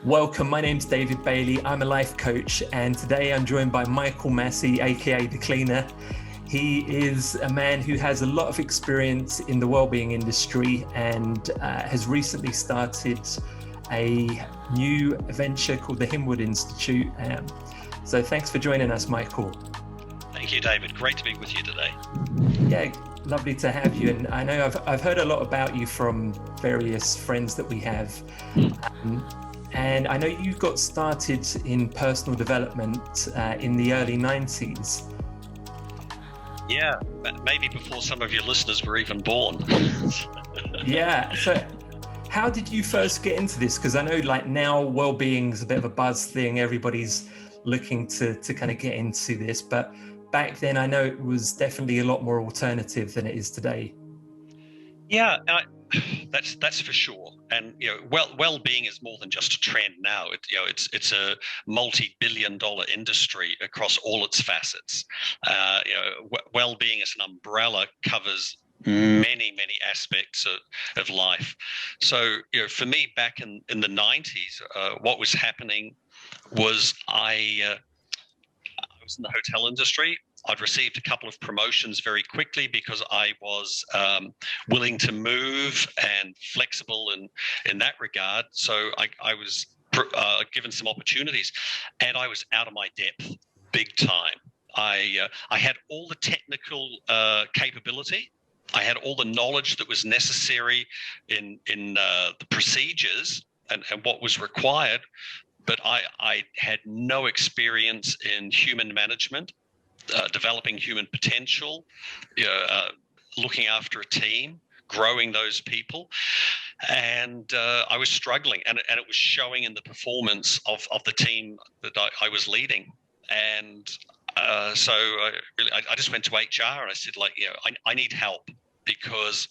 Welcome, my name's David Bailey. I'm a life coach, and today I'm joined by Michael Massey, aka The Cleaner. He is a man who has a lot of experience in the wellbeing industry and has recently started a new venture called the Himwood Institute. So thanks for joining us, Michael. Thank you, David. Great to be with you today. Yeah, lovely to have you. And I know I've heard a lot about you from various friends that we have. And I know you got started in personal development in the early 90s. Yeah, maybe before some of your listeners were even born. Yeah, so how did you first get into this? Because I know like now wellbeing is a bit of a buzz thing. Everybody's looking to kind of get into this. But back then, I know it was definitely a lot more alternative than it is today. Yeah, that's for sure. And well-being is more than just a trend now. It's a multi-billion-dollar industry across all its facets. Well-being as an umbrella covers many aspects of life. So for me, back in the 90s, what was happening was I was in the hotel industry. I'd received a couple of promotions very quickly because I was willing to move and flexible in that regard. So I was given some opportunities, and I was out of my depth big time. I had all the technical capability. I had all the knowledge that was necessary in the procedures and what was required, but I had no experience in human management. Developing human potential, looking after a team, growing those people. And I was struggling, and it was showing in the performance of the team that I was leading. And so I just went to HR and I said, I need help, because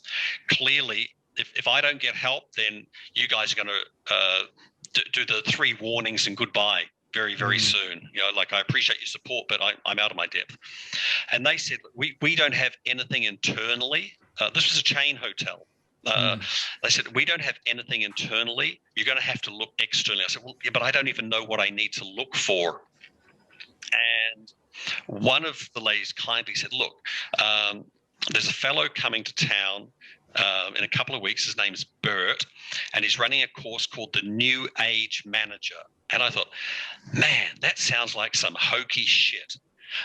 clearly if I don't get help, then you guys are going to do the 3 warnings and goodbye very soon. I appreciate your support, but I'm out of my depth. And they said, we don't have anything internally. This was a chain hotel. They said, we don't have anything internally. You're going to have to look externally. I said, well, yeah, but I don't even know what I need to look for. And one of the ladies kindly said, look, there's a fellow coming to town in a couple of weeks. His name's Bert, and he's running a course called the New Age Manager. And I thought, man, that sounds like some hokey shit.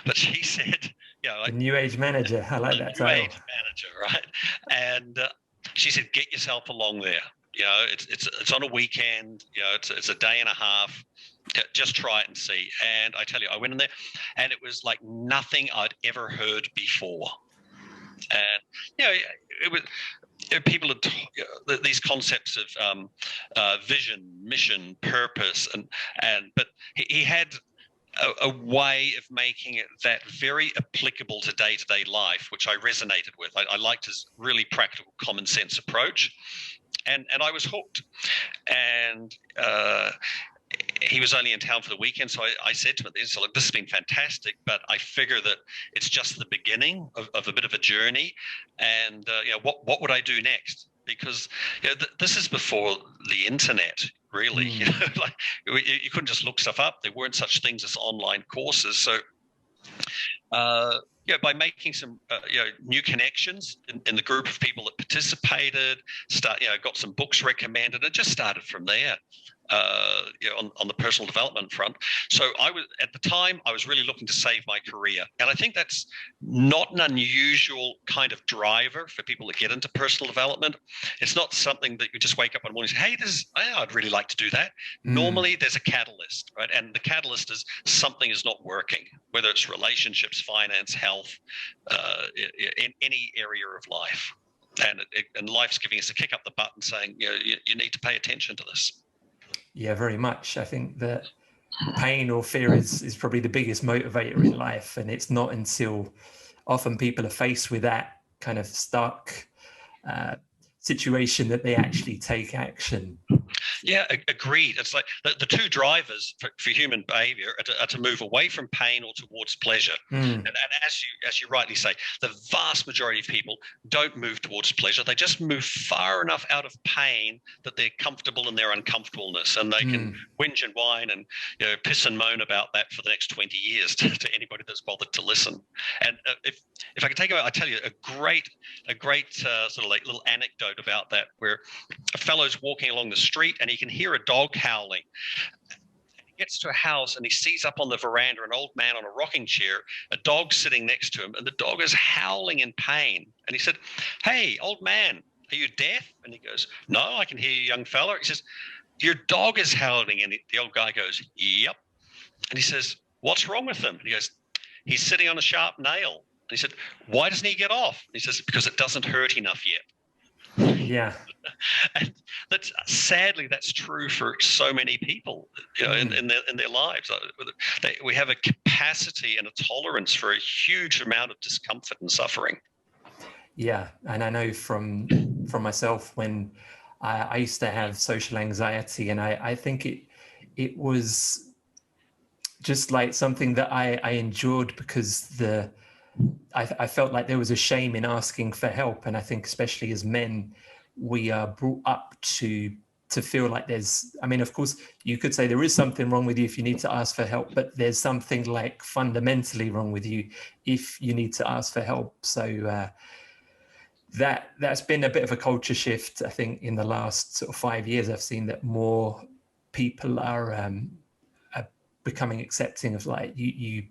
But she said, the New Age Manager. I like that title. New Age Manager, right? And she said, get yourself along there. It's on a weekend. It's a day and a half. Just try it and see. And I tell you, I went in there, and it was like nothing I'd ever heard before. And it was. People had these concepts of vision, mission, purpose, but he had a way of making it that very applicable to day-to-day life, which I resonated with. I liked his really practical, common sense approach, and I was hooked. And he was only in town for the weekend, so I said to him, this has been fantastic, but I figure that it's just the beginning of a bit of a journey. And what would I do next? Because this is before the internet, really. You couldn't just look stuff up. There weren't such things as online courses. So by making some new connections in the group of people that participated, got some books recommended, and just started from there. On the personal development front. So at the time I was really looking to save my career, and I think that's not an unusual kind of driver for people that get into personal development. It's not something that you just wake up one morning and say, hey, I'd really like to do that. Normally there's a catalyst, right? And the catalyst is something is not working, whether it's relationships, finance, health, in any area of life, and life's giving us a kick up the butt and saying, you need to pay attention to this. Yeah, very much. I think that pain or fear is probably the biggest motivator in life. And it's not until often people are faced with that kind of stuck situation that they actually take action. Yeah, agreed. It's like the two drivers for human behavior are to move away from pain or towards pleasure. And as you rightly say, the vast majority of people don't move towards pleasure. They just move far enough out of pain that they're comfortable in their uncomfortableness, and they can whinge and whine and piss and moan about that for the next 20 years to anybody that's bothered to listen. And if I could take I tell you a great sort of like little anecdote about that, where a fellow's walking along the street and he can hear a dog howling. He gets to a house and he sees up on the veranda an old man on a rocking chair, a dog sitting next to him, and the dog is howling in pain. And he said, "Hey, old man, are you deaf?" And he goes, "No, I can hear you, young fella." He says, "Your dog is howling." And the old guy goes, "Yep." And he says, "What's wrong with him?" And he goes, "He's sitting on a sharp nail." And he said, "Why doesn't he get off?" And he says, "Because it doesn't hurt enough yet." Yeah. And sadly that's true for so many people, in their lives. We have a capacity and a tolerance for a huge amount of discomfort and suffering. Yeah, and I know from myself, when I used to have social anxiety, and I think it was just like something that I endured because I felt like there was a shame in asking for help. And I think especially as men, we are brought up to feel like of course you could say there is something wrong with you if you need to ask for help, but there's something like fundamentally wrong with you if you need to ask for help. So that's been a bit of a culture shift. I think in the last sort of 5 years, I've seen that more people are becoming accepting of like, you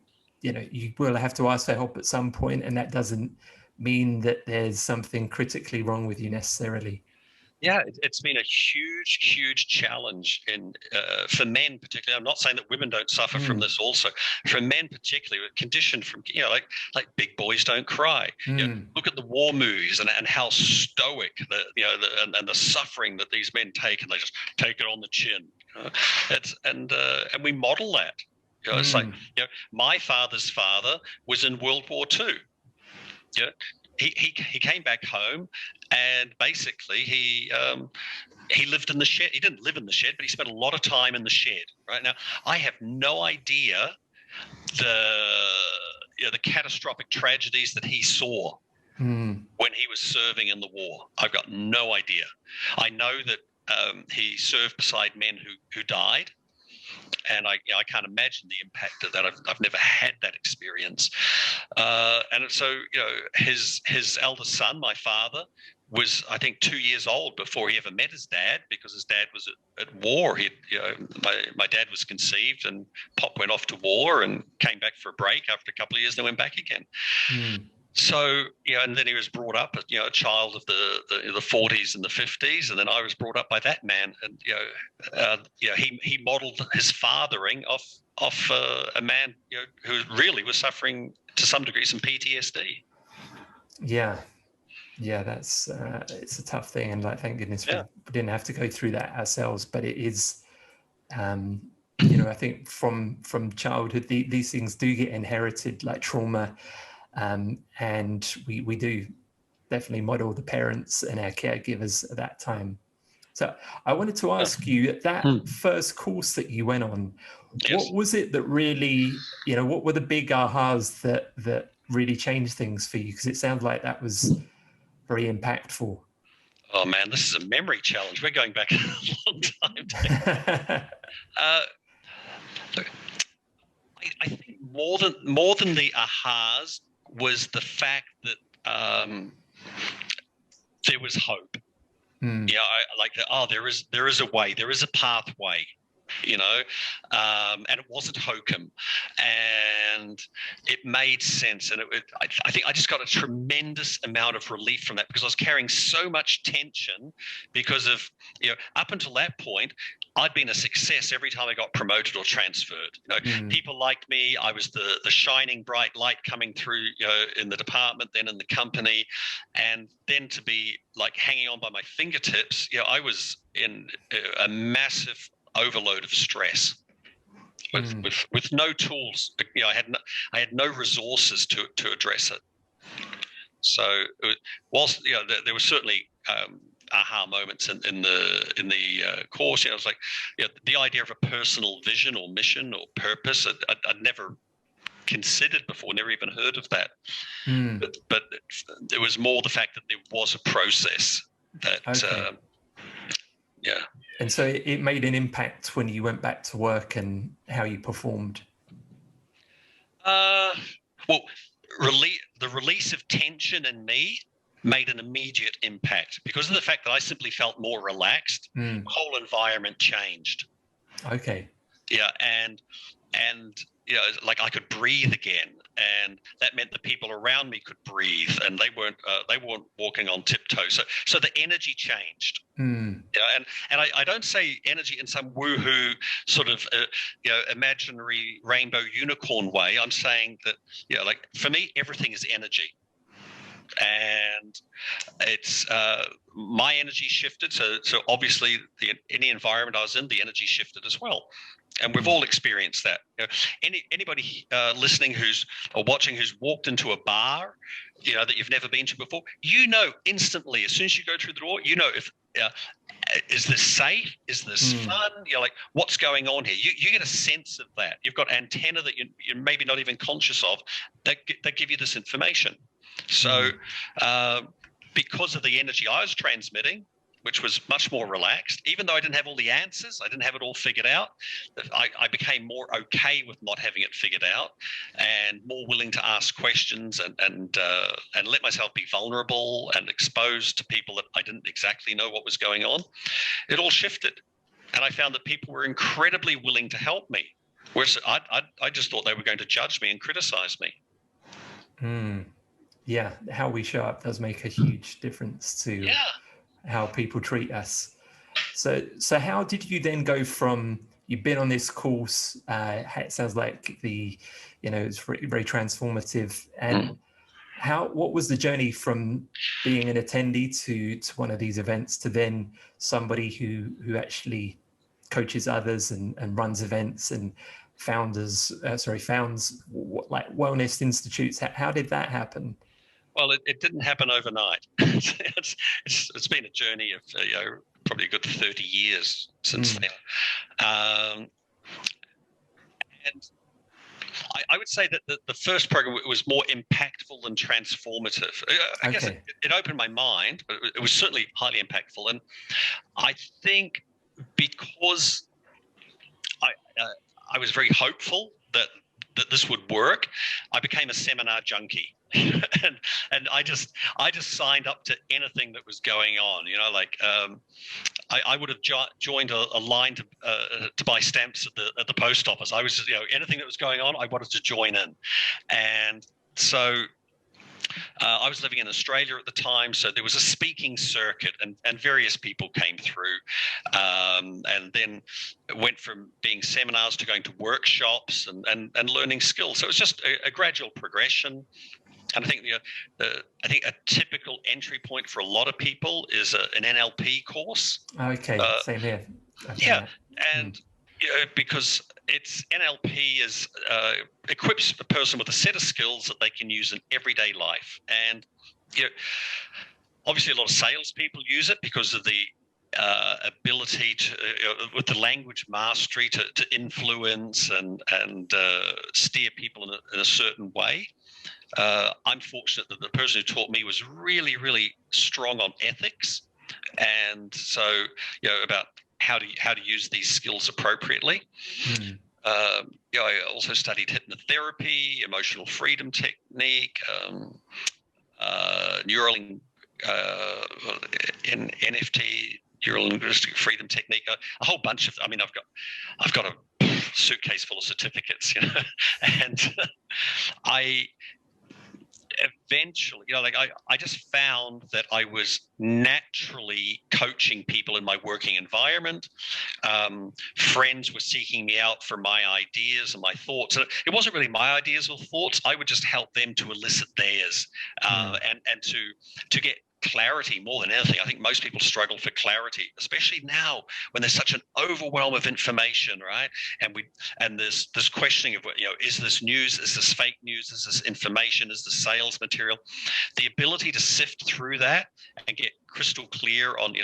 will have to ask for help at some point, and that doesn't mean that there's something critically wrong with you necessarily. Yeah, it's been a huge challenge for men particularly. I'm not saying that women don't suffer from this also. For men particularly, we're conditioned from, like big boys don't cry. Look at the war movies and how stoic and the suffering that these men take, and they just take it on the chin. And we model that. It's like, my father's father was in World War II. He came back home, and basically he lived in the shed. He didn't live in the shed, but he spent a lot of time in the shed. Right now, I have no idea the catastrophic tragedies that he saw when he was serving in the war. I've got no idea. I know that he served beside men who died. And I can't imagine the impact of that. I've never had that experience. And so, his eldest son, my father, was, I think, 2 years old before he ever met his dad, because his dad was at war. My dad was conceived, and Pop went off to war and came back for a break after a couple of years, then went back again. So, and then he was brought up, a child of the 40s and the 50s, and then I was brought up by that man, and he modelled his fathering off a man who really was suffering to some degree some PTSD. Yeah, that's it's a tough thing, and like, thank goodness we didn't have to go through that ourselves. But it is, I think from childhood, these things do get inherited, like trauma. And we do definitely model the parents and our caregivers at that time. So I wanted to ask you, that first course that you went on, what was it that really, what were the big ahas that really changed things for you? Because it sounds like that was very impactful. Oh man, this is a memory challenge. We're going back a long time. I think more than the ahas was the fact that there was hope. There is a way, there is a pathway, and it wasn't hokum, and it made sense. And I think I just got a tremendous amount of relief from that, because I was carrying so much tension because of, up until that point, I'd been a success every time I got promoted or transferred. People liked me. I was the shining bright light coming through, in the department, then in the company, and then to be like hanging on by my fingertips. I was in a massive overload of stress with no tools. I had no resources to address it. So whilst there was certainly aha moments in the course. I was like, the idea of a personal vision or mission or purpose, I'd never considered before, never even heard of that. But it was more the fact that there was a process that And so it made an impact when you went back to work and how you performed. Well, the release of tension in me made an immediate impact because of the fact that I simply felt more relaxed. The whole environment changed. Okay. Yeah, and like I could breathe again, and that meant the people around me could breathe, and they weren't walking on tiptoes. So the energy changed. Yeah, and I don't say energy in some woohoo sort of imaginary rainbow unicorn way. I'm saying that like for me, everything is energy. And it's my energy shifted. So obviously, any environment I was in, the energy shifted as well. And we've all experienced that. Anybody listening or watching who's walked into a bar, that you've never been to before, instantly as soon as you go through the door, if is this safe? Is this fun? Like what's going on here? You get a sense of that. You've got antenna that you're maybe not even conscious of that give you this information. So because of the energy I was transmitting, which was much more relaxed, even though I didn't have all the answers, I didn't have it all figured out, I became more okay with not having it figured out and more willing to ask questions and let myself be vulnerable and exposed to people that I didn't exactly know what was going on. It all shifted. And I found that people were incredibly willing to help me, whereas I just thought they were going to judge me and criticize me. Yeah, how we show up does make a huge difference to how people treat us. So how did you then go from, you've been on this course, it sounds like it's very, very transformative, and what was the journey from being an attendee to one of these events to then somebody who actually coaches others and runs events and founds like wellness institutes? How did that happen? Well, it didn't happen overnight. It's been a journey of probably a good 30 years since then. And I would say that the first program was more impactful than transformative. I guess it opened my mind, but it was certainly highly impactful. And I think because I was very hopeful that this would work, I became a seminar junkie. and I just signed up to anything that was going on. I would have joined a line to buy stamps at the post office. I was anything that was going on, I wanted to join in. And so I was living in Australia at the time, so there was a speaking circuit, and various people came through, and then it went from being seminars to going to workshops and learning skills. So it was just a gradual progression. And I think a typical entry point for a lot of people is an NLP course. Okay, same here. And because NLP equips a person with a set of skills that they can use in everyday life. And obviously a lot of salespeople use it because of the ability to, with the language mastery, to influence and steer people in a certain way. I'm fortunate that the person who taught me was really, really strong on ethics, and so about how to use these skills appropriately. I also studied hypnotherapy, emotional freedom technique, neural NFT, neural linguistic freedom technique, a whole bunch of. I mean, I've got a suitcase full of certificates, and I eventually, I just found that I was naturally coaching people in my working environment. Friends were seeking me out for my ideas and my thoughts. And it wasn't really my ideas or thoughts. I would just help them to elicit theirs, and to get clarity more than anything. I think most people struggle for clarity, especially now when there's such an overwhelm of information, right? And this questioning of, is this news? Is this fake news? Is this information? Is this sales material? The ability to sift through that and get crystal clear on,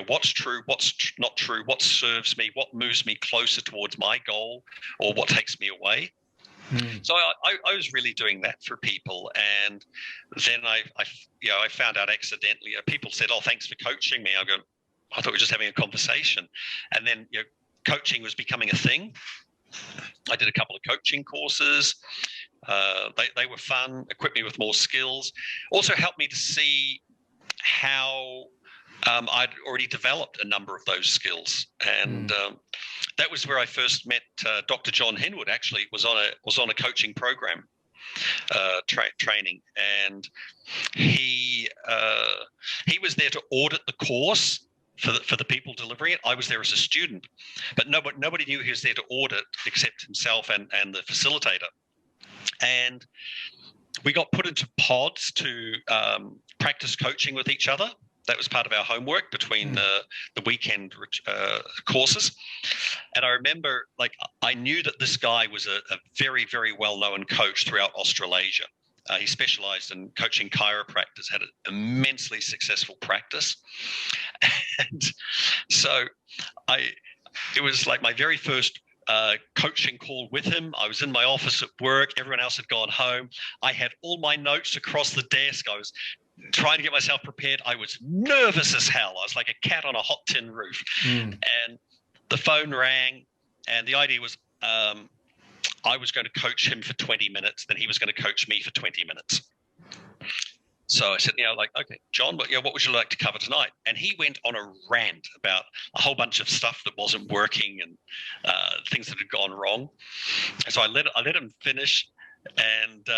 what's true, what's not true, what serves me, what moves me closer towards my goal, or what takes me away. So I was really doing that for people, and then I found out accidentally. People said, "Oh, thanks for coaching me." I thought we were just having a conversation, and then coaching was becoming a thing. I did a couple of coaching courses. They were fun, equipped me with more skills, also helped me to see how I'd already developed a number of those skills, and that was where I first met Dr. John Henwood. Actually, was on a coaching program, training, and he was there to audit the course for the people delivering it. I was there as a student, but nobody knew he was there to audit except himself and the facilitator. And we got put into pods to practice coaching with each other. That was part of our homework between the weekend courses. And I remember, I knew that this guy was a very, very well-known coach throughout Australasia. He specialized in coaching chiropractors, had an immensely successful practice. And so it was like my very first coaching call with him. I was in my office at work. Everyone else had gone home. I had all my notes across the desk. I was trying to get myself prepared. I was nervous as hell. I was like a cat on a hot tin roof. And the phone rang, and the idea was I was going to coach him for 20 minutes, then he was going to coach me for 20 minutes. So I said, okay, John, what would you like to cover tonight? And he went on a rant about a whole bunch of stuff that wasn't working and things that had gone wrong. And so I let him finish, and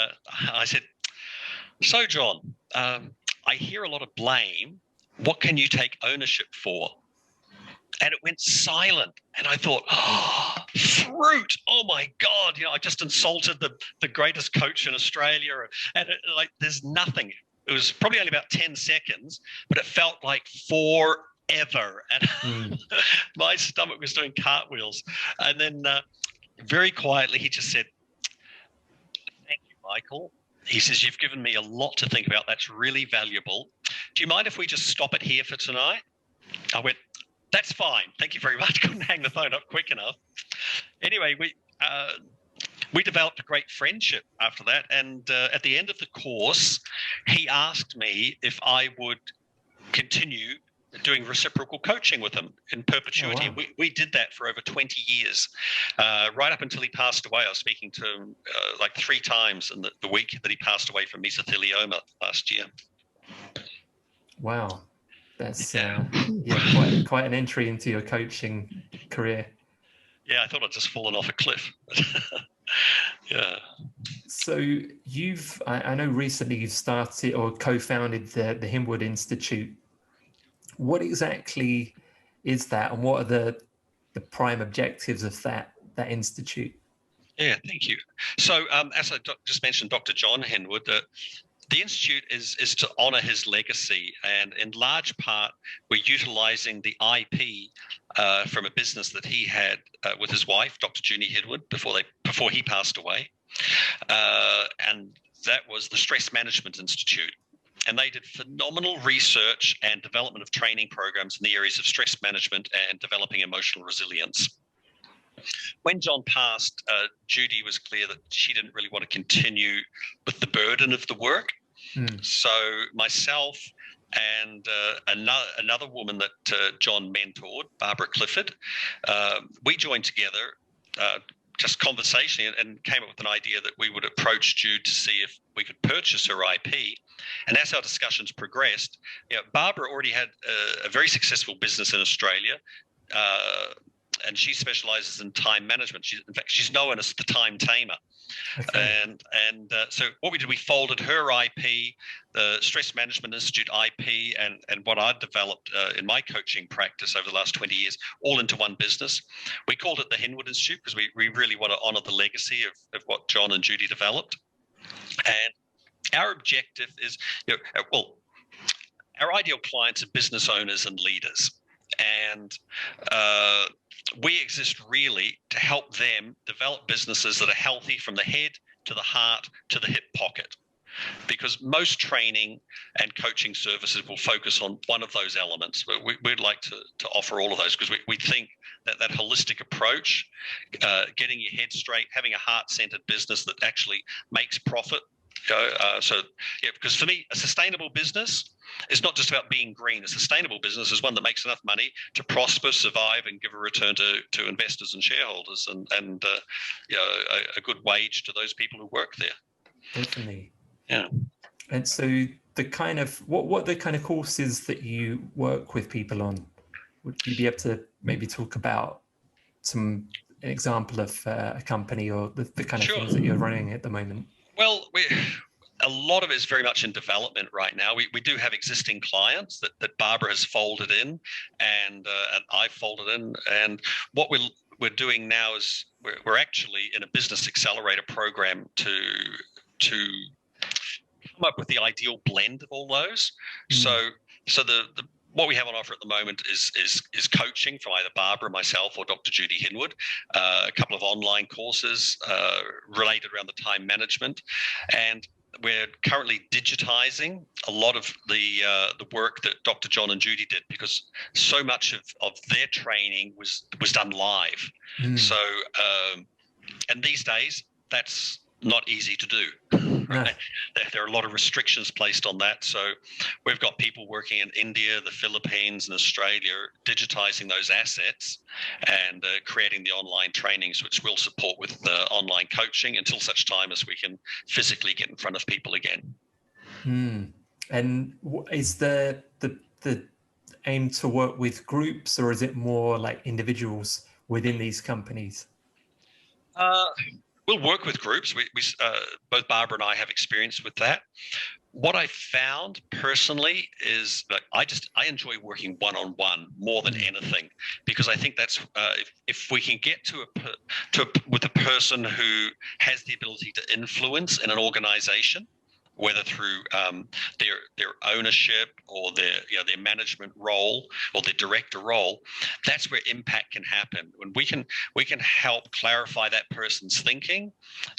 I said, "So, John, I hear a lot of blame. What can you take ownership for?" And it went silent. And I thought, fruit. Oh, my God. I just insulted the greatest coach in Australia. And there's nothing. It was probably only about 10 seconds, but it felt like forever. And my stomach was doing cartwheels. And then very quietly, he just said, "Thank you, Michael." He says, "You've given me a lot to think about. That's really valuable. Do you mind if we just stop it here for tonight?" I went, "That's fine. Thank you very much." Couldn't hang the phone up quick enough. Anyway, we developed a great friendship after that. And at the end of the course, he asked me if I would continue doing reciprocal coaching with him in perpetuity. Oh, wow. We did that for over 20 years, right up until he passed away. I was speaking to him 3 times in the week that he passed away from mesothelioma last year. Wow. That's quite an entry into your coaching career. Yeah, I thought I'd just fallen off a cliff. Yeah. So I know recently you've started or co-founded the Henwood Institute. What exactly is that, and what are the prime objectives of that institute? Yeah, thank you. So as I just mentioned, Dr. John Henwood, the Institute is to honour his legacy, and in large part, we're utilising the IP from a business that he had with his wife, Dr. Junie Henwood, before he passed away, and that was the Stress Management Institute. And they did phenomenal research and development of training programs in the areas of stress management and developing emotional resilience. When John passed, Judy was clear that she didn't really want to continue with the burden of the work. So myself and another woman that John mentored, Barbara Clifford, we joined together just conversationally and came up with an idea that we would approach Jude to see if we could purchase her IP. And as our discussions progressed, Barbara already had a very successful business in Australia, and she specializes in time management. In fact, she's known as the time tamer. Okay. And so what we did, we folded her IP, the Stress Management Institute IP, and what I'd developed in my coaching practice over the last 20 years, all into one business. We called it the Henwood Institute because we really want to honor the legacy of what John and Judy developed. And our objective is, our ideal clients are business owners and leaders. And we exist really to help them develop businesses that are healthy from the head to the heart to the hip pocket. Because most training and coaching services will focus on one of those elements. We'd like to offer all of those because we think that holistic approach, getting your head straight, having a heart-centered business that actually makes profit. Because for me, a sustainable business is not just about being green. A sustainable business is one that makes enough money to prosper, survive, and give a return to investors and shareholders, and a good wage to those people who work there. Definitely. Yeah. And so the kind of what the kind of courses that you work with people on, would you be able to maybe talk about an example of a company or the kind of things that you're running at the moment? Well, a lot of it is very much in development right now. We do have existing clients that Barbara has folded in, and I've folded in. And what we're doing now is we're actually in a business accelerator program to come up with the ideal blend of all those. So the what we have on offer at the moment is coaching from either Barbara, myself, or Dr. Judy Hinwood, a couple of online courses related around the time management, and we're currently digitizing a lot of the work that Dr. John and Judy did, because so much of their training was done live. So and these days that's not easy to do. Right? There are a lot of restrictions placed on that. So we've got people working in India, the Philippines, and Australia, digitizing those assets and creating the online trainings, which we'll support with online coaching until such time as we can physically get in front of people again. And is the aim to work with groups, or is it more like individuals within these companies? We'll work with groups. We both Barbara and I have experience with that. What I found personally is that I enjoy working one-on-one more than anything, because I think that's if we can get with a person who has the ability to influence in an organization, whether through their ownership or their management role or their director role, that's where impact can happen. When we can help clarify that person's thinking,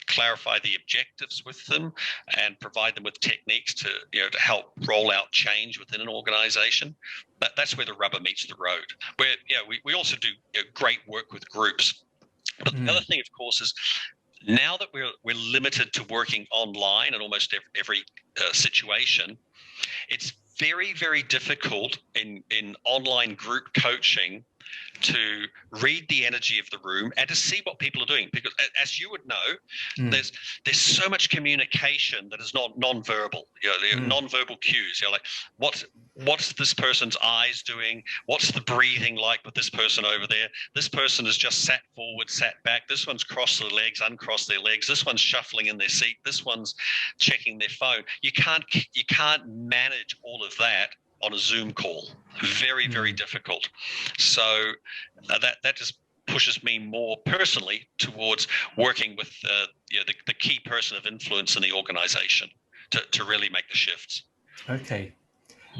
clarify the objectives with them, and provide them with techniques to help roll out change within an organization. That's where the rubber meets the road. Where we also do great work with groups. But the other thing, of course, is now that we're limited to working online in almost every situation, it's very, very difficult in online group coaching to read the energy of the room and to see what people are doing, because as you would know, there's so much communication that is not non-verbal. Non-verbal cues. Like what's this person's eyes doing? What's the breathing like with this person over there? This person has just sat forward, sat back. This one's crossed their legs, uncrossed their legs. This one's shuffling in their seat. This one's checking their phone. You can't manage all of that on a Zoom call. Very, very difficult. So that just pushes me more personally towards working with the key person of influence in the organization to really make the shifts. Okay.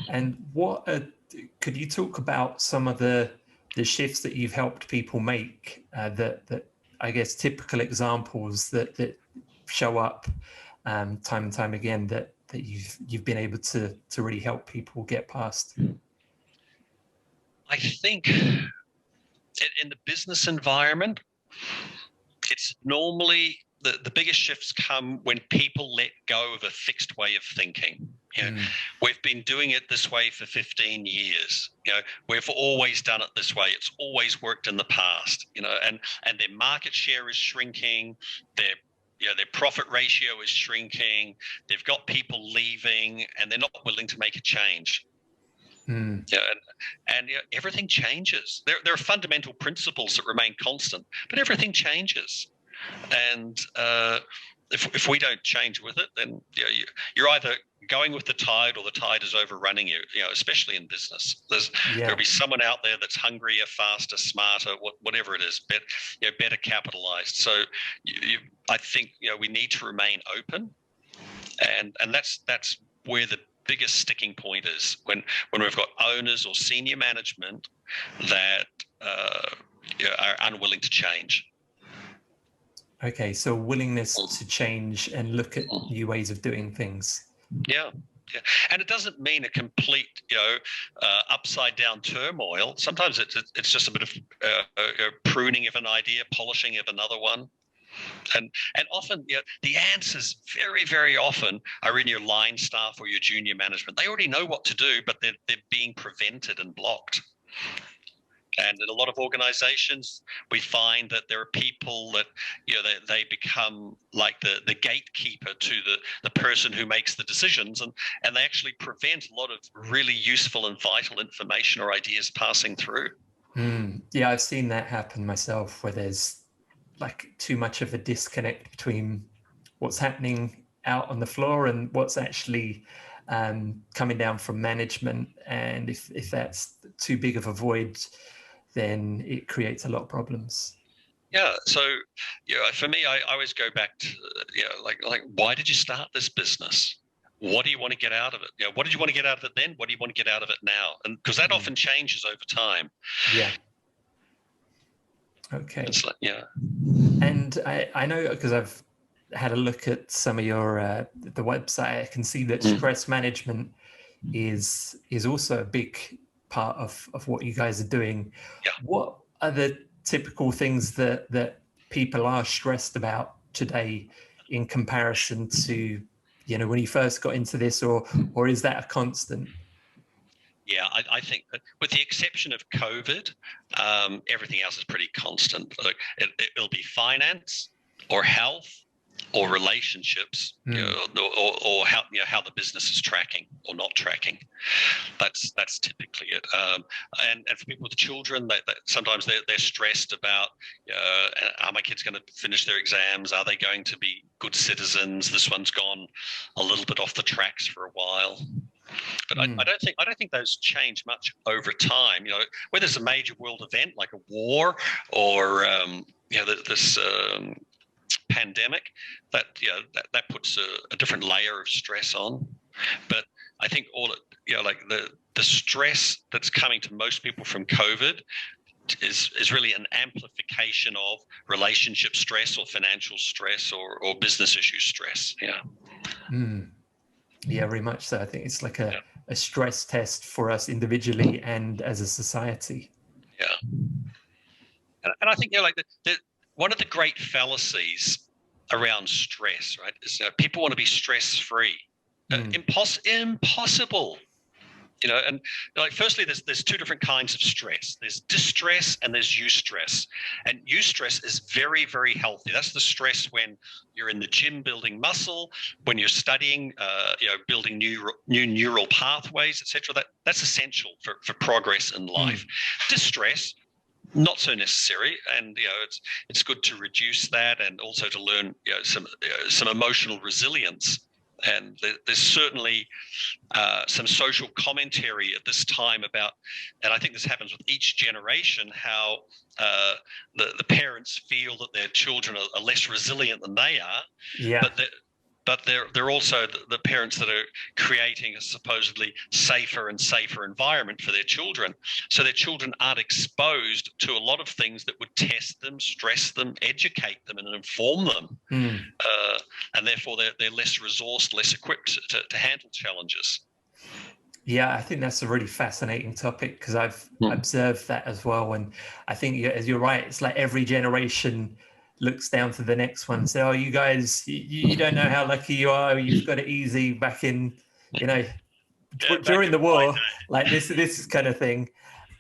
And could you talk about some of the shifts that you've helped people make, that I guess typical examples that show up time and time again that you've been able to really help people get past? I think in the business environment, it's normally the biggest shifts come when people let go of a fixed way of thinking. We've been doing it this way for 15 years. We've always done it this way. It's always worked in the past. And their market share is shrinking. Their profit ratio is shrinking. They've got people leaving, and they're not willing to make a change. Everything changes. There are fundamental principles that remain constant, but everything changes. And if we don't change with it, then you're either going with the tide or the tide is overrunning you. Especially in business, there'll be someone out there that's hungrier, faster, smarter, whatever it is, better capitalized. So I think we need to remain open, and that's where biggest sticking point is when we've got owners or senior management that are unwilling to change. Okay, so willingness to change and look at new ways of doing things. Yeah. Yeah. And it doesn't mean a complete, upside down turmoil. Sometimes it's just a bit of pruning of an idea, polishing of another one. And often, the answers very, very often are in your line staff or your junior management. They already know what to do, but they're being prevented and blocked. And in a lot of organizations, we find that there are people that, they become like the gatekeeper to the person who makes the decisions, and they actually prevent a lot of really useful and vital information or ideas passing through. Yeah, I've seen that happen myself, where there's like too much of a disconnect between what's happening out on the floor and what's actually coming down from management. And if that's too big of a void, then it creates a lot of problems. Yeah. So, for me, I always go back to, like, why did you start this business? What do you want to get out of it? What did you want to get out of it then? What do you want to get out of it now? And because that often changes over time. Yeah. Okay. It's like, And I know, because I've had a look at some of your the website, I can see that stress management is also a big part of what you guys are doing. Yeah. What are the typical things that people are stressed about today in comparison to, when you first got into this, or is that a constant? Yeah, I think that with the exception of COVID, everything else is pretty constant. Like it'll be finance or health or relationships, or how the business is tracking or not tracking. That's typically it. And for people with children, that sometimes they're stressed about, are my kids going to finish their exams? Are they going to be good citizens? This one's gone a little bit off the tracks for a while. But I don't think those change much over time. Whether it's a major world event like a war or this pandemic, that puts a different layer of stress on. But I think like the stress that's coming to most people from COVID is really an amplification of relationship stress or financial stress or business issue stress. Yeah. Yeah, very much so. I think it's like a stress test for us individually and as a society. Yeah. And I think, one of the great fallacies around stress, right, is people want to be stress-free. Impossible. And like, firstly, there's two different kinds of stress. There's distress and there's eustress. And eustress is very, very healthy. That's the stress when you're in the gym building muscle, when you're studying, building new neural pathways, etc. That's essential for progress in life. Distress, not so necessary, and it's good to reduce that, and also to learn some emotional resilience. And there's certainly some social commentary at this time about, and I think this happens with each generation, how the parents feel that their children are less resilient than they are. Yeah. But they're also the parents that are creating a supposedly safer and safer environment for their children. So their children aren't exposed to a lot of things that would test them, stress them, educate them, and inform them. And therefore they're less resourced, less equipped to handle challenges. Yeah, I think that's a really fascinating topic, because I've observed that as well. And I think, as you're right, it's like every generation looks down to the next one and say, oh, you guys, you don't know how lucky you are. You've got it easy back in, during the war, like this kind of thing.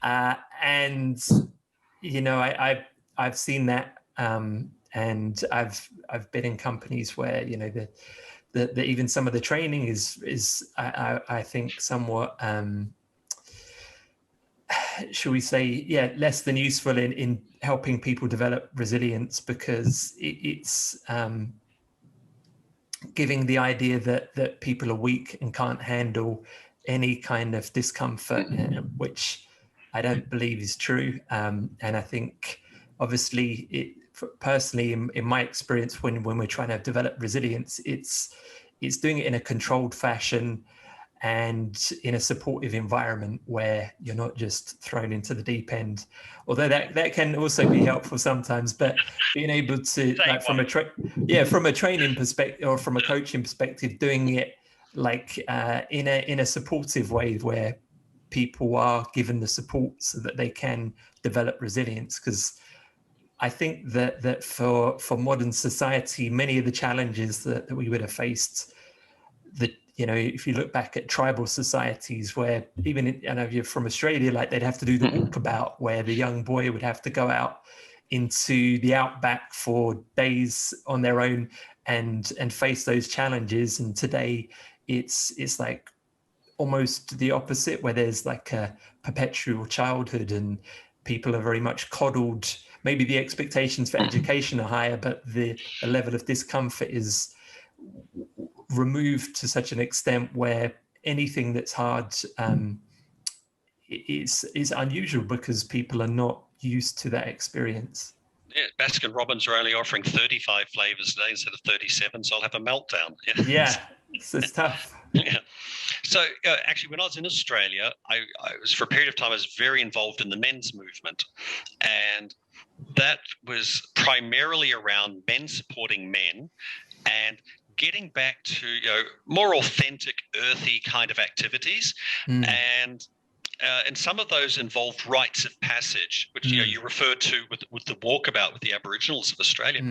And, I've seen that. And I've been in companies where, the even some of the training is I think somewhat, shall we say, less than useful in helping people develop resilience, because it's giving the idea that people are weak and can't handle any kind of discomfort, which I don't believe is true. And I think, obviously, personally, in my experience, when we're trying to develop resilience, it's doing it in a controlled fashion, and in a supportive environment where you're not just thrown into the deep end, although that can also be helpful sometimes. But being able to, like, from a training perspective or from a coaching perspective, doing it like in a supportive way where people are given the support so that they can develop resilience. Because I think that for modern society, many of the challenges that we would have faced, that, you know, if you look back at tribal societies where even, I know you're from Australia, like they'd have to do the walkabout where the young boy would have to go out into the outback for days on their own and face those challenges. And today it's like almost the opposite, where there's like a perpetual childhood and people are very much coddled. Maybe the expectations for education are higher, but the level of discomfort is removed to such an extent where anything that's hard is unusual because people are not used to that experience. Yeah, Baskin Robbins are only offering 35 flavors today instead of 37, so I'll have a meltdown. Yeah, it's tough. Yeah. So actually, when I was in Australia, I was, for a period of time, I was very involved in the men's movement, and that was primarily around men supporting men and getting back to, you know, more authentic, earthy kind of activities. And some of those involved rites of passage, which you referred to with the walkabout with the Aboriginals of Australia.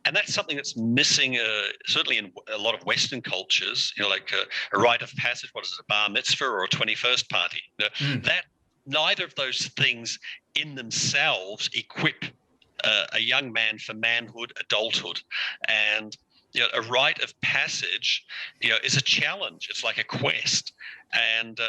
And that's something that's missing, certainly in a lot of Western cultures, you know, like a rite of passage, what is it, a bar mitzvah or a 21st party? That neither of those things in themselves equip a young man for manhood, adulthood. And you know, a rite of passage, you know, is a challenge. It's like a quest, and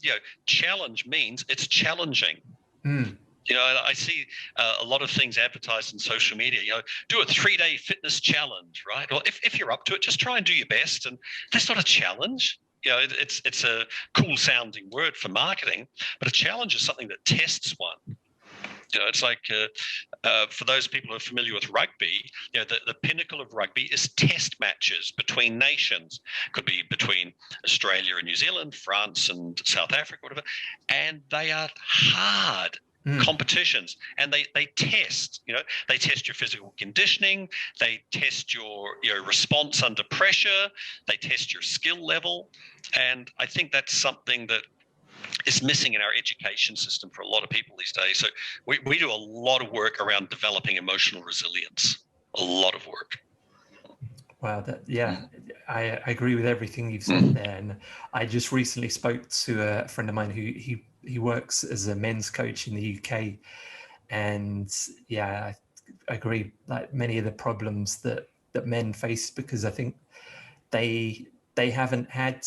you know, challenge means it's challenging. You know, I see a lot of things advertised in social media. You know, do a 3-day fitness challenge, right? Well, if you're up to it, just try and do your best, and that's not a challenge. You know, it's a cool sounding word for marketing, but a challenge is something that tests one. You know, it's like for those people who are familiar with rugby, you know, the pinnacle of rugby is test matches between nations. Could be between Australia and New Zealand, France and South Africa, whatever. And they are hard competitions, and they test. You know, they test your physical conditioning. They test your response under pressure. They test your skill level, and I think that's something that is missing in our education system for a lot of people these days. So we do a lot of work around developing emotional resilience, a lot of work. Wow, I agree with everything you've said there. And I just recently spoke to a friend of mine who he works as a men's coach in the UK. And yeah, I agree, like many of the problems that men face, because I think they haven't had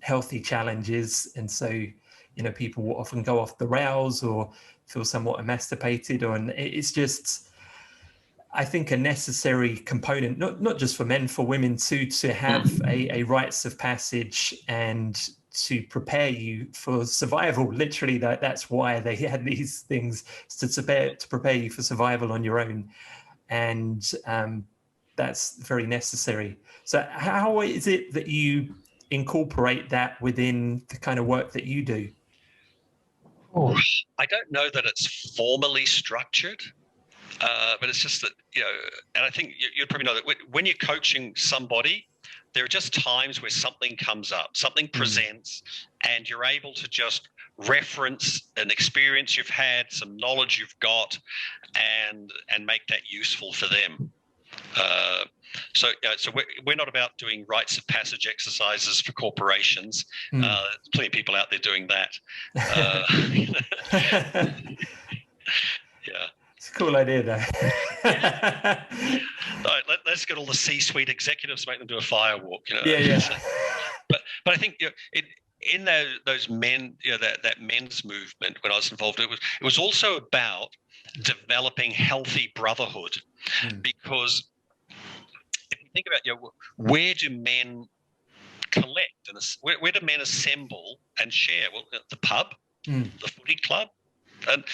healthy challenges, and so, you know, people will often go off the rails or feel somewhat emancipated, and it's just, I think, a necessary component, not just for men, for women too, to have a rites of passage and to prepare you for survival. Literally, that's why they had these things, to prepare you for survival on your own, and that's very necessary. So how is it that you incorporate that within the kind of work that you do? Oh, I don't know that it's formally structured, but it's just that, you know, and I think you'd probably know that when you're coaching somebody, there are just times where something comes up, something presents, and you're able to just reference an experience you've had, some knowledge you've got, and make that useful for them. So we're not about doing rites of passage exercises for corporations. Plenty of people out there doing that. Yeah. It's a cool idea, though. Right, let's get all the C-suite executives, make them do a fire walk. You know? Yeah. But I think, you know, in those men, you know, that men's movement, when I was involved, it was also about developing healthy brotherhood, because if you think about, you know, where do men collect and where do men assemble and share? Well, the pub, the footy club, and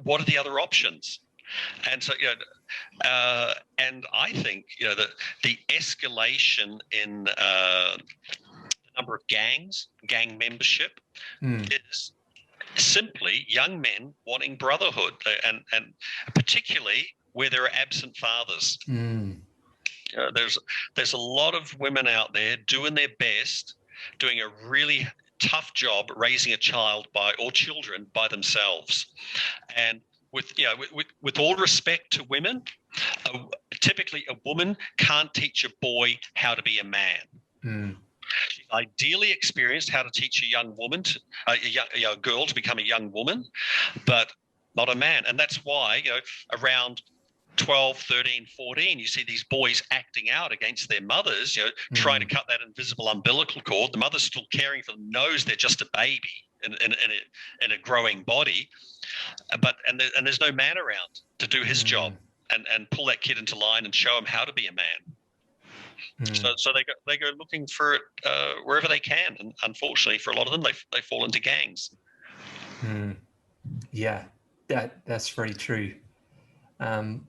what are the other options? And so, you know, and I think, you know, the escalation in number of gang membership is simply young men wanting brotherhood, and particularly where there are absent fathers. There's a lot of women out there doing their best, doing a really tough job raising a child or children by themselves. And with all respect to women, typically a woman can't teach a boy how to be a man. She ideally experienced how to teach a young woman, a girl to become a young woman, but not a man. And that's why, around 12, 13, 14, you see these boys acting out against their mothers, trying to cut that invisible umbilical cord. The mother's still caring for them, knows they're just a baby in a growing body, and there's no man around to do his job and pull that kid into line and show him how to be a man. So they go looking for it wherever they can, and unfortunately for a lot of them, they fall into gangs. Yeah, that's very true. And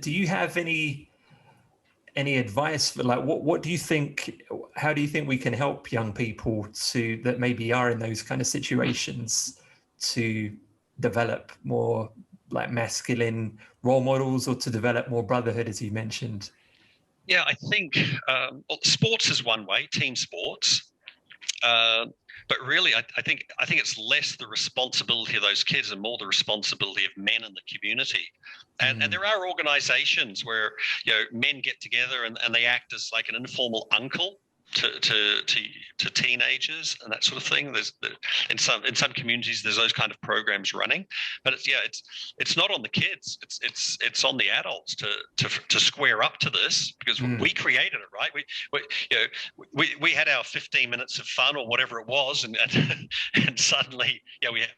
do you have any advice for, like, what do you think? How do you think we can help young people that maybe are in those kind of situations to develop more like masculine role models, or to develop more brotherhood, as you mentioned? Yeah, I think sports is one way, team sports. But really, I think it's less the responsibility of those kids and more the responsibility of men in the community. And there are organizations where men get together and they act as like an informal uncle to teenagers and that sort of thing. There's in some communities there's those kind of programs running, but it's not on the kids. It's on the adults to square up to this, because we created it, right? We had our 15 minutes of fun or whatever it was, and suddenly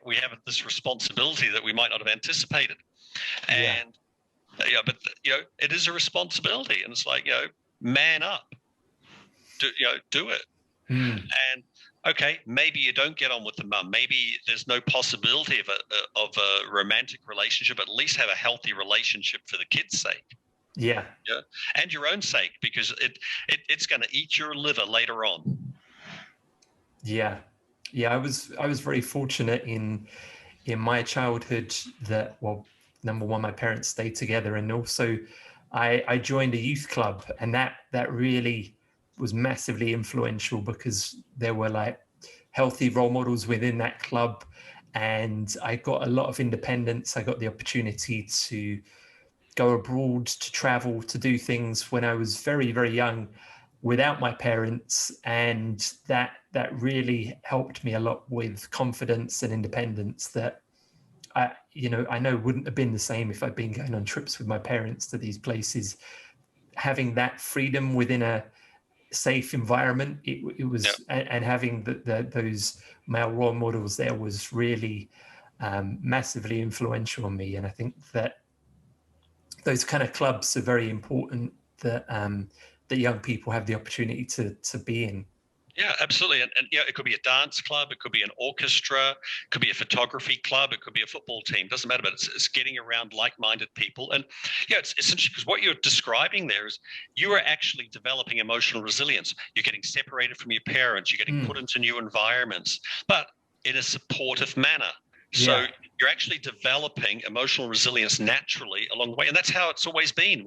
we have this responsibility that we might not have anticipated, and but it is a responsibility, and it's like man up. Do it. And okay, maybe you don't get on with the mum. Maybe there's no possibility of a romantic relationship. At least have a healthy relationship for the kids' sake. Yeah, and your own sake, because it's going to eat your liver later on. Yeah. I was very fortunate in my childhood that, well, number one, my parents stayed together, and also I joined a youth club, and that really was massively influential, because there were like healthy role models within that club, and I got a lot of independence. I got the opportunity to go abroad, to travel, to do things when I was very, very young without my parents, and that really helped me a lot with confidence and independence that I know wouldn't have been the same if I'd been going on trips with my parents to these places. Having that freedom within a safe environment, it was, and having those male role models there was really massively influential on me. And I think that those kind of clubs are very important, that young people have the opportunity to be in. Yeah, absolutely. And it could be a dance club, it could be an orchestra, it could be a photography club, it could be a football team, doesn't matter, but it's getting around like-minded people. And it's essentially, because what you're describing there is you are actually developing emotional resilience. You're getting separated from your parents, you're getting put into new environments, but in a supportive manner. So you're actually developing emotional resilience naturally along the way. And that's how it's always been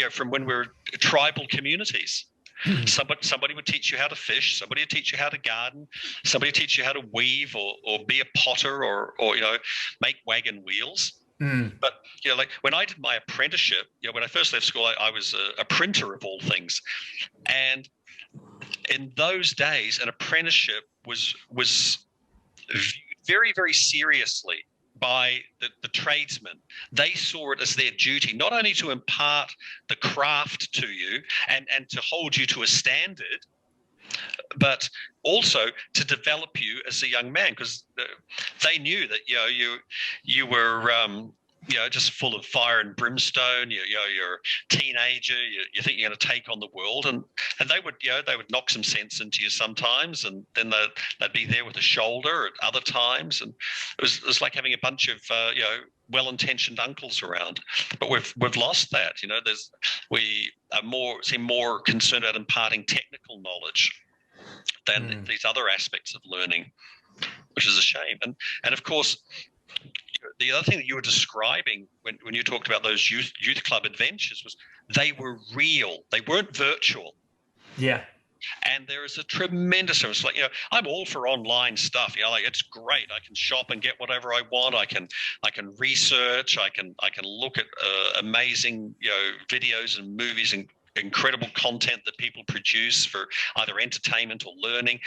from when we're tribal communities. Somebody would teach you how to fish, somebody would teach you how to garden, somebody would teach you how to weave or be a potter or make wagon wheels. But like when I did my apprenticeship, when I first left school, I was a printer of all things. And in those days, an apprenticeship was viewed very, very seriously by the tradesmen. They saw it as their duty, not only to impart the craft to you and to hold you to a standard, but also to develop you as a young man, because they knew that you were just full of fire and brimstone. You're a teenager. You think you're going to take on the world, and they would knock some sense into you sometimes, and then they'd be there with a shoulder at other times, and it was like having a bunch of well-intentioned uncles around. But we've lost that. seem more concerned about imparting technical knowledge than these other aspects of learning, which is a shame. And of course, the other thing that you were describing when you talked about those youth club adventures was they were real. They weren't virtual. Yeah. And there is a tremendous difference. Like, I'm all for online stuff. Like, it's great. I can shop and get whatever I want. I can research. I can look at amazing videos and movies and incredible content that people produce for either entertainment or learning.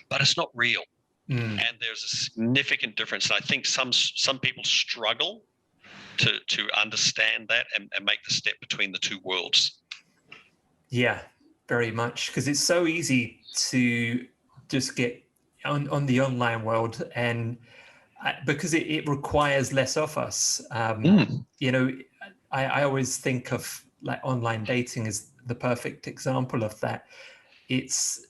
But it's not real. And there's a significant difference. And I think some people struggle to understand that and make the step between the two worlds. Yeah, very much, because it's so easy to just get on the online world, and because it requires less of us. I always think of like online dating as the perfect example of that. It's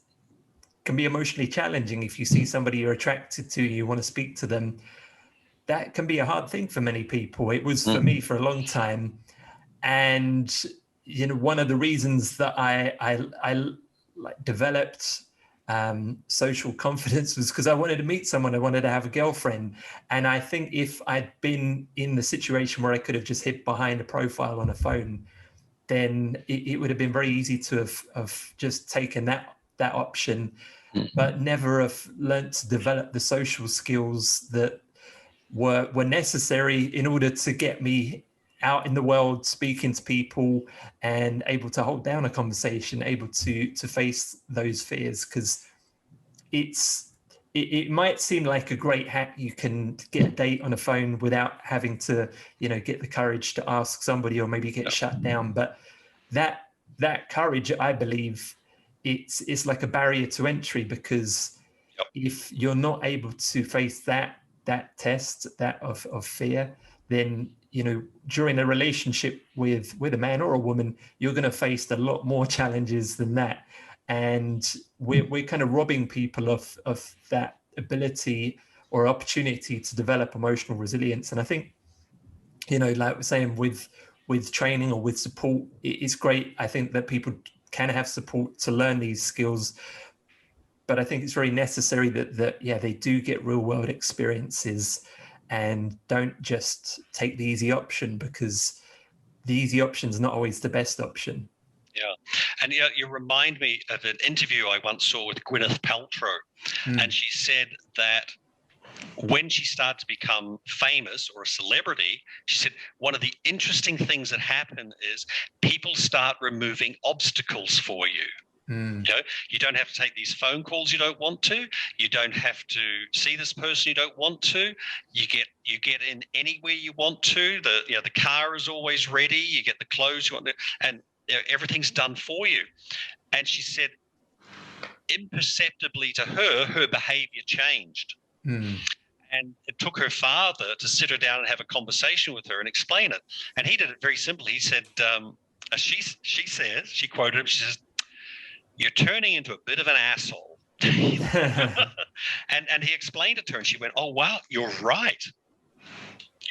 can be emotionally challenging. If you see somebody you're attracted to, you want to speak to them, that can be a hard thing for many people. It was for me for a long time. And, one of the reasons that I like developed social confidence was because I wanted to meet someone. I wanted to have a girlfriend. And I think if I'd been in the situation where I could have just hid behind a profile on a phone, then it would have been very easy to have just taken that option, but never have learned to develop the social skills that were necessary in order to get me out in the world, speaking to people and able to hold down a conversation, able to face those fears. Because it might seem like a great hack. You can get a date on a phone without having to, get the courage to ask somebody or maybe get shut down. But that courage, I believe, it's like a barrier to entry, because if you're not able to face that test, that of fear, then during a relationship with a man or a woman, you're going to face a lot more challenges than that, and we're kind of robbing people of that ability or opportunity to develop emotional resilience. And I think, like we're saying, with training or with support, it's great. I think that people can have support to learn these skills, but I think it's very necessary that they do get real world experiences and don't just take the easy option, because the easy option is not always the best option. Yeah. And you remind me of an interview I once saw with Gwyneth Paltrow. And she said that when she started to become famous or a celebrity, she said one of the interesting things that happen is people start removing obstacles for you. You don't have to take these phone calls you don't want to. You don't have to see this person you don't want to. You get in anywhere you want to. The car is always ready. You get the clothes you want to, and everything's done for you. And she said, imperceptibly to her behavior changed. And it took her father to sit her down and have a conversation with her and explain it. And he did it very simply. He said, she quoted him, she says, "You're turning into a bit of an asshole." and he explained it to her, and she went, "Oh, wow, you're right.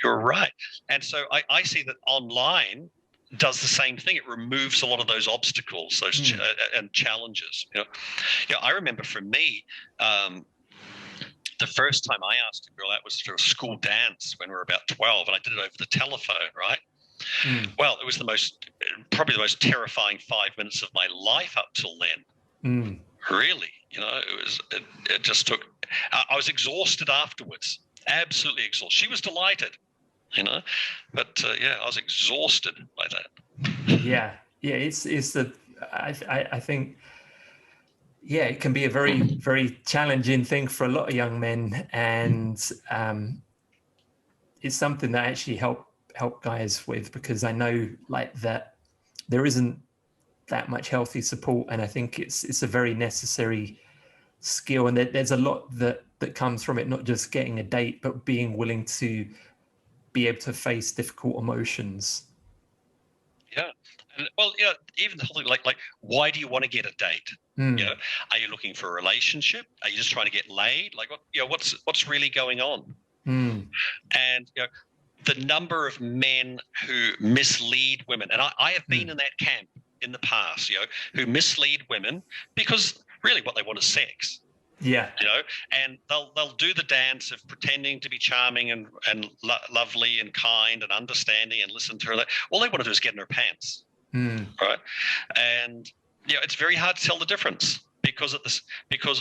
You're right." And so I see that online does the same thing. It removes a lot of those obstacles, those and challenges. I remember for me, the first time I asked a girl out was for a school dance when we were about 12, and I did it over the telephone, right? Well, it was probably the most terrifying 5 minutes of my life up till then. Really, it just took. I was exhausted afterwards, absolutely exhausted. She was delighted, but I was exhausted by that. Yeah, it's the. I think. Yeah, it can be a very, very challenging thing for a lot of young men, and it's something that I actually help guys with, because I know like that there isn't that much healthy support, and I think it's a very necessary skill, and there's a lot that comes from it, not just getting a date, but being willing to be able to face difficult emotions. Yeah. And well, even the whole thing, like, why do you want to get a date? Are you looking for a relationship? Are you just trying to get laid? Like, what's really going on? And the number of men who mislead women, and I have been in that camp. in the past, who mislead women because really what they want is sex. Yeah. And they'll do the dance of pretending to be charming and lovely and kind and understanding and listen to her. All they want to do is get in her pants, right? And it's very hard to tell the difference because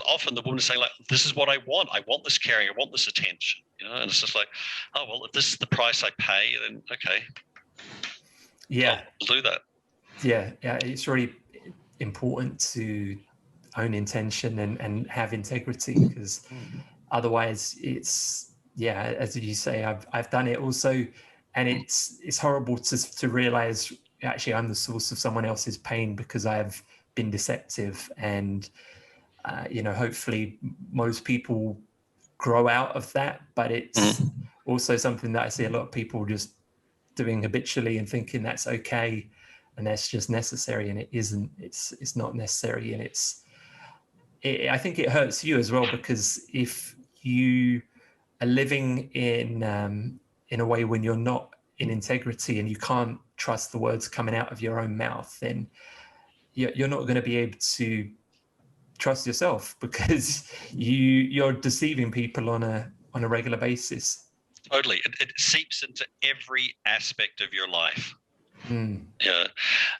often the woman is saying like, "This is what I want. I want this caring. I want this attention." And it's just like, "Oh well, if this is the price I pay, then okay, yeah, I'll do that." Yeah, it's really important to own intention and have integrity, because otherwise it's, as you say, I've done it also, and it's horrible to realize actually I'm the source of someone else's pain because I've been deceptive. And hopefully most people grow out of that, but it's also something that I see a lot of people just doing habitually and thinking that's okay and that's just necessary, and it isn't. It's not necessary, and I think it hurts you as well, because if you are living in a way when you're not in integrity and you can't trust the words coming out of your own mouth, then you're not going to be able to trust yourself, because you're deceiving people on a regular basis. Totally, it seeps into every aspect of your life. Yeah,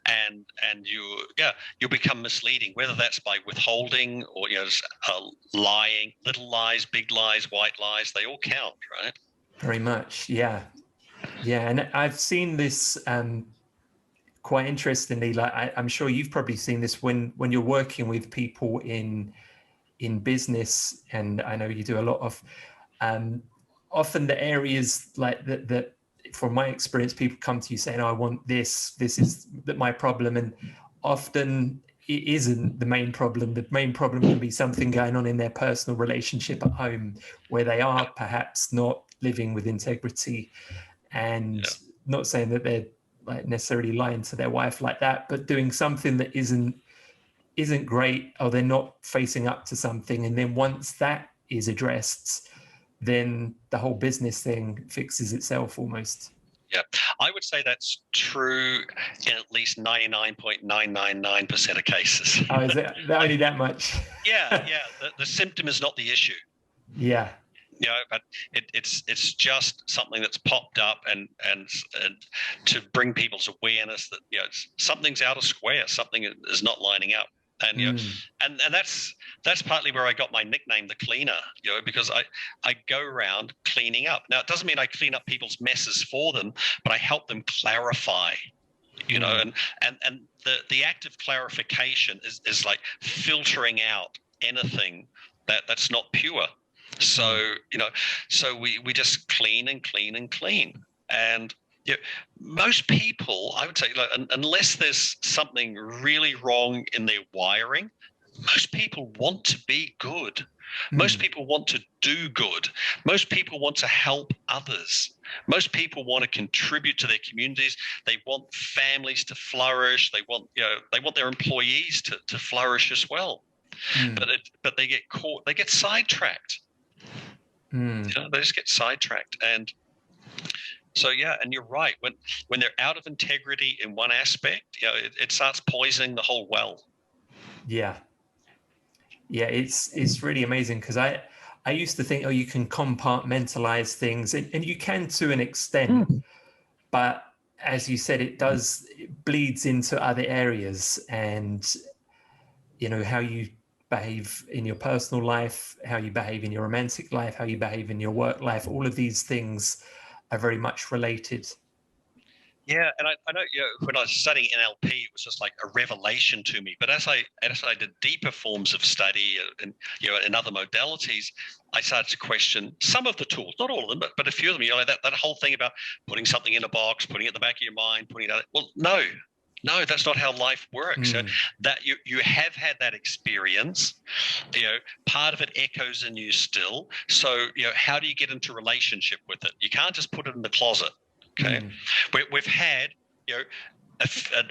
and you become misleading, whether that's by withholding or lying. Little lies, big lies, white lies, they all count, right? Very much, yeah. And I've seen this quite interestingly. Like I'm sure you've probably seen this when you're working with people in business, and I know you do a lot of often the areas like that from my experience, people come to you saying, "I want this is my problem," and often it isn't the main problem. The main problem can be something going on in their personal relationship at home, where they are perhaps not living with integrity, and not saying that they're like necessarily lying to their wife like that, but doing something that isn't great, or they're not facing up to something. And then once that is addressed, then the whole business thing fixes itself almost. Yeah, I would say that's true in at least 99.999% of cases. Oh, is it only that much? Yeah. The symptom is not the issue. Yeah. But it's just something that's popped up, and to bring people's awareness that something's out of square, something is not lining up. And and that's partly where I got my nickname, the cleaner, because I go around cleaning up. Now, it doesn't mean I clean up people's messes for them, but I help them clarify, and the act of clarification is like filtering out anything that's not pure. So so we just clean and clean and clean. And most people, I would say, unless there's something really wrong in their wiring, most people want to be good. Most people want to do good. Most people want to help others. Most people want to contribute to their communities. They want families to flourish. They want their employees to flourish as well. But they get caught. They get sidetracked. They just get sidetracked. And so, and you're right. When they're out of integrity in one aspect, it starts poisoning the whole well. Yeah, it's really amazing, because I used to think, you can compartmentalize things, and you can to an extent, but as you said, it bleeds into other areas, and how you behave in your personal life, how you behave in your romantic life, how you behave in your work life, all of these things are very much related. Yeah, and I know when I was studying NLP, it was just like a revelation to me. But as I did deeper forms of study and in other modalities, I started to question some of the tools, not all of them, but a few of them. That whole thing about putting something in a box, putting it at the back of your mind, putting it out. Well, no, that's not how life works. That you have had that experience. Part of it echoes in you still. So how do you get into relationship with it? You can't just put it in the closet. Okay, we've had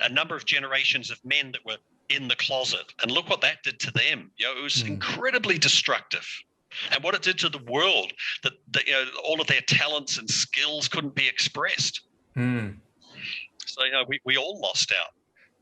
a number of generations of men that were in the closet, and look what that did to them. It was incredibly destructive. And what it did to the world, that all of their talents and skills couldn't be expressed. So we all lost out.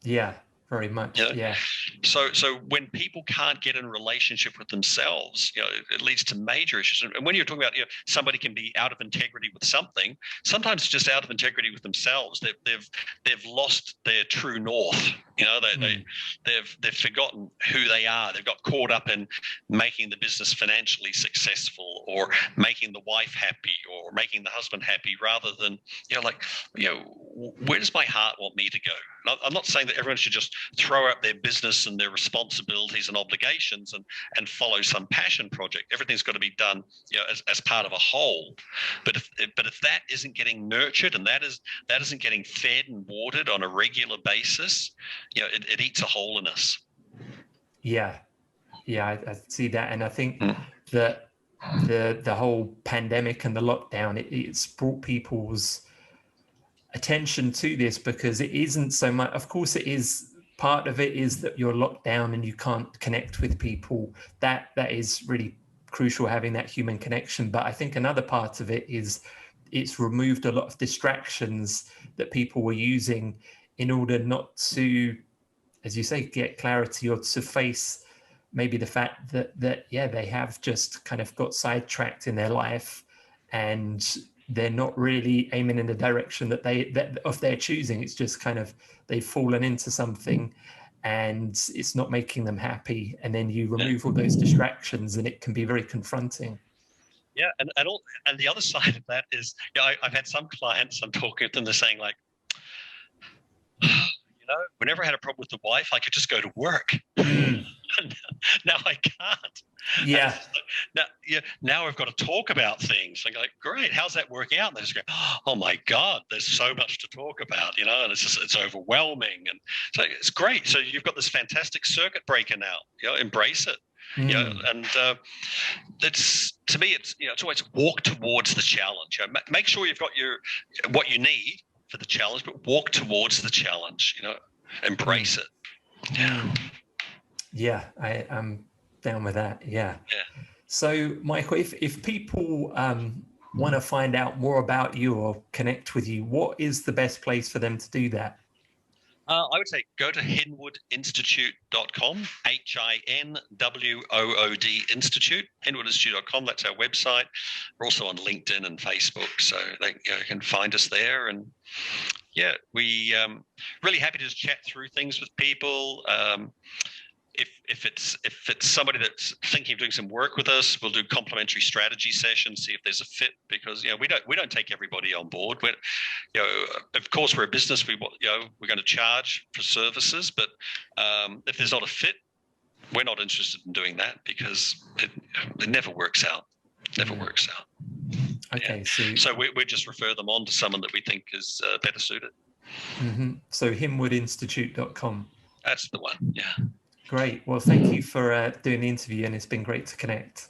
Yeah, very much. Yeah. So when people can't get in a relationship with themselves, it leads to major issues. And when you're talking about, somebody can be out of integrity with something, sometimes it's just out of integrity with themselves. They've lost their true north. They've forgotten who they are. They've got caught up in making the business financially successful, or making the wife happy, or making the husband happy, rather than where does my heart want me to go? I'm not saying that everyone should just throw out their business and their responsibilities and obligations and follow some passion project. Everything's got to be done, as part of a whole. But if that isn't getting nurtured, and that isn't getting fed and watered on a regular basis, it eats a hole in us. Yeah, I see that, and I think that the whole pandemic and the lockdown, it's brought people's attention to this, because it isn't so much, of course it is, part of it is that you're locked down and you can't connect with people. That is really crucial, having that human connection. But I think another part of it is it's removed a lot of distractions that people were using in order not to, as you say, get clarity, or to face maybe the fact that they have just kind of got sidetracked in their life, and they're not really aiming in the direction that of their choosing. It's just kind of, they've fallen into something and it's not making them happy. And then you remove all those distractions, and it can be very confronting. Yeah, and the other side of that is, I've had some clients, I'm talking to them, they're saying like, whenever I had a problem with the wife, I could just go to work. Now I can't. Yeah. Now I've got to talk about things. I'm like, great, how's that working out? And they just go, oh my God, there's so much to talk about, and it's overwhelming. And so it's great. So you've got this fantastic circuit breaker now. Embrace it. And it's, to me, it's always walk towards the challenge. Make sure you've got what you need for the challenge, but walk towards the challenge. Embrace it. Yeah, I'm down with that. Yeah. So, Michael, if people want to find out more about you or connect with you, what is the best place for them to do that? I would say go to hinwoodinstitute.com, HINWOOD Institute, hinwoodinstitute.com. That's our website. We're also on LinkedIn and Facebook, so they can find us there. And we really happy to just chat through things with people. If it's somebody that's thinking of doing some work with us, we'll do complimentary strategy sessions, see if there's a fit, because we don't take everybody on board. Of course we're a business. We're going to charge for services, but if there's not a fit, we're not interested in doing that, because it never works out. Okay, so we just refer them on to someone that we think is better suited. So hinwoodinstitute.com. That's the one. Yeah. Great. Well, thank you for doing the interview, and it's been great to connect.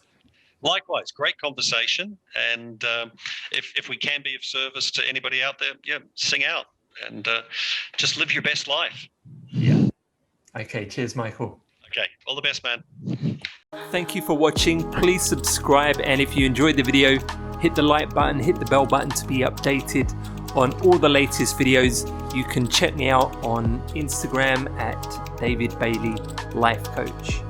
Likewise, great conversation. And if we can be of service to anybody out there, sing out and just live your best life. Yeah. Okay. Cheers, Michael. Okay. All the best, man. Thank you for watching. Please subscribe. And if you enjoyed the video, hit the like button, hit the bell button to be updated on all the latest videos. You can check me out on Instagram at David Bailey Life Coach.